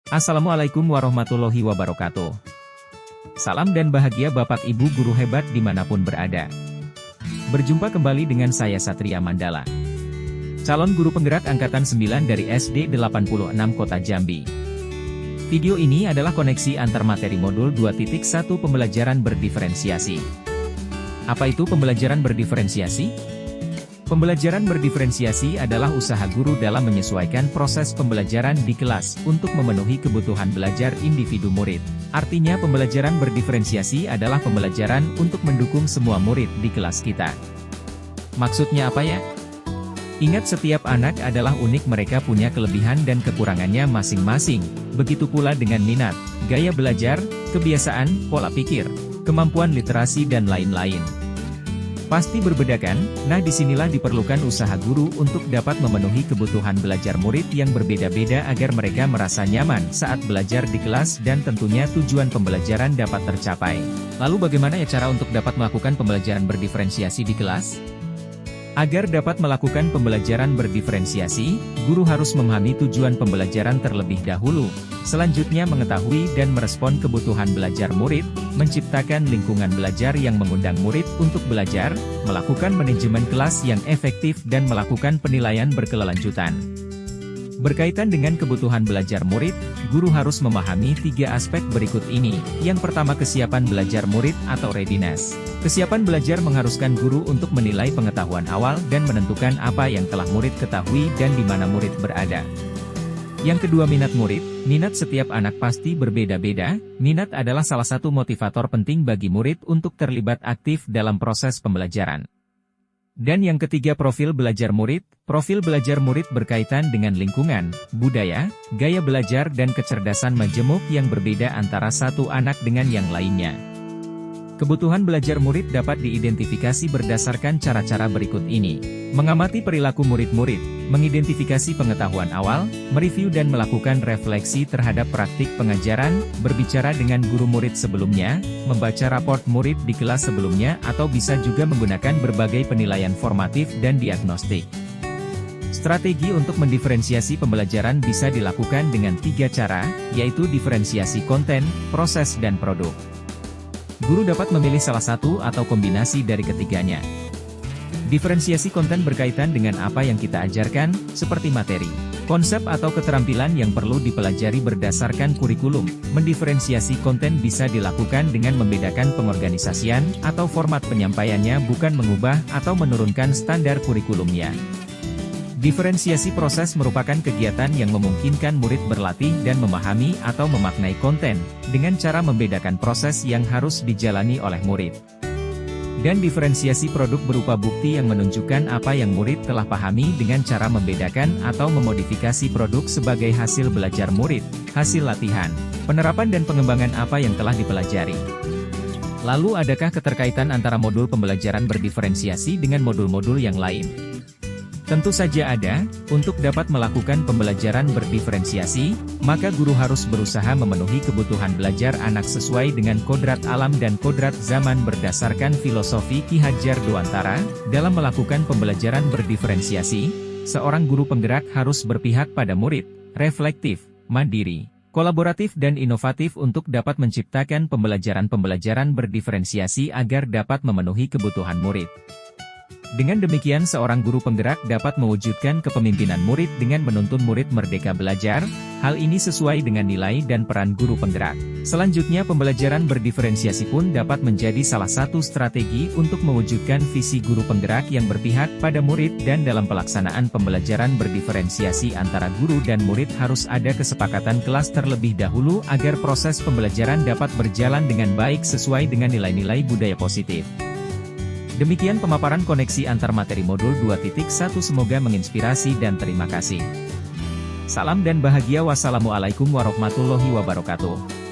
Assalamualaikum warahmatullahi wabarakatuh. Salam dan bahagia Bapak Ibu guru hebat dimanapun berada. Berjumpa kembali dengan saya Satria Mandala, calon guru penggerak angkatan 9 dari SD 86 Kota Jambi. Video ini adalah koneksi antar materi modul 2.1 pembelajaran berdiferensiasi. Apa itu pembelajaran berdiferensiasi? Pembelajaran berdiferensiasi adalah usaha guru dalam menyesuaikan proses pembelajaran di kelas untuk memenuhi kebutuhan belajar individu murid. Artinya pembelajaran berdiferensiasi adalah pembelajaran untuk mendukung semua murid di kelas kita. Maksudnya apa ya? Ingat, setiap anak adalah unik, mereka punya kelebihan dan kekurangannya masing-masing. Begitu pula dengan minat, gaya belajar, kebiasaan, pola pikir, kemampuan literasi dan lain-lain. Pasti berbeda kan? Nah, disinilah diperlukan usaha guru untuk dapat memenuhi kebutuhan belajar murid yang berbeda-beda agar mereka merasa nyaman saat belajar di kelas dan tentunya tujuan pembelajaran dapat tercapai. Lalu bagaimana ya cara untuk dapat melakukan pembelajaran berdiferensiasi di kelas? Agar dapat melakukan pembelajaran berdiferensiasi, guru harus memahami tujuan pembelajaran terlebih dahulu. Selanjutnya mengetahui dan merespon kebutuhan belajar murid, menciptakan lingkungan belajar yang mengundang murid untuk belajar, melakukan manajemen kelas yang efektif dan melakukan penilaian berkelanjutan. Berkaitan dengan kebutuhan belajar murid, guru harus memahami 3 aspek berikut ini. Yang pertama, kesiapan belajar murid atau readiness. Kesiapan belajar mengharuskan guru untuk menilai pengetahuan awal dan menentukan apa yang telah murid ketahui dan di mana murid berada. Yang kedua, minat murid. Minat setiap anak pasti berbeda-beda. Minat adalah salah satu motivator penting bagi murid untuk terlibat aktif dalam proses pembelajaran. Dan yang ketiga, profil belajar murid. Profil belajar murid berkaitan dengan lingkungan, budaya, gaya belajar dan kecerdasan majemuk yang berbeda antara satu anak dengan yang lainnya. Kebutuhan belajar murid dapat diidentifikasi berdasarkan cara-cara berikut ini. Mengamati perilaku murid-murid, mengidentifikasi pengetahuan awal, mereview dan melakukan refleksi terhadap praktik pengajaran, berbicara dengan guru murid sebelumnya, membaca raport murid di kelas sebelumnya, atau bisa juga menggunakan berbagai penilaian formatif dan diagnostik. Strategi untuk mendiferensiasi pembelajaran bisa dilakukan dengan 3 cara, yaitu diferensiasi konten, proses dan produk. Guru dapat memilih salah satu atau kombinasi dari ketiganya. Diferensiasi konten berkaitan dengan apa yang kita ajarkan, seperti materi, konsep atau keterampilan yang perlu dipelajari berdasarkan kurikulum. Mendiferensiasi konten bisa dilakukan dengan membedakan pengorganisasian atau format penyampaiannya, bukan mengubah atau menurunkan standar kurikulumnya. Diferensiasi proses merupakan kegiatan yang memungkinkan murid berlatih dan memahami atau memaknai konten, dengan cara membedakan proses yang harus dijalani oleh murid. Dan diferensiasi produk berupa bukti yang menunjukkan apa yang murid telah pahami dengan cara membedakan atau memodifikasi produk sebagai hasil belajar murid, hasil latihan, penerapan dan pengembangan apa yang telah dipelajari. Lalu adakah keterkaitan antara modul pembelajaran berdiferensiasi dengan modul-modul yang lain? Tentu saja ada. Untuk dapat melakukan pembelajaran berdiferensiasi, maka guru harus berusaha memenuhi kebutuhan belajar anak sesuai dengan kodrat alam dan kodrat zaman berdasarkan filosofi Ki Hajar Dewantara. Dalam melakukan pembelajaran berdiferensiasi, seorang guru penggerak harus berpihak pada murid, reflektif, mandiri, kolaboratif dan inovatif untuk dapat menciptakan pembelajaran berdiferensiasi agar dapat memenuhi kebutuhan murid. Dengan demikian, seorang guru penggerak dapat mewujudkan kepemimpinan murid dengan menuntun murid merdeka belajar. Hal ini sesuai dengan nilai dan peran guru penggerak. Selanjutnya, pembelajaran berdiferensiasi pun dapat menjadi salah satu strategi untuk mewujudkan visi guru penggerak yang berpihak pada murid, dan dalam pelaksanaan pembelajaran berdiferensiasi antara guru dan murid harus ada kesepakatan kelas terlebih dahulu agar proses pembelajaran dapat berjalan dengan baik sesuai dengan nilai-nilai budaya positif. Demikian pemaparan koneksi antar materi modul 2.1, semoga menginspirasi dan terima kasih. Salam dan bahagia, wassalamualaikum warahmatullahi wabarakatuh.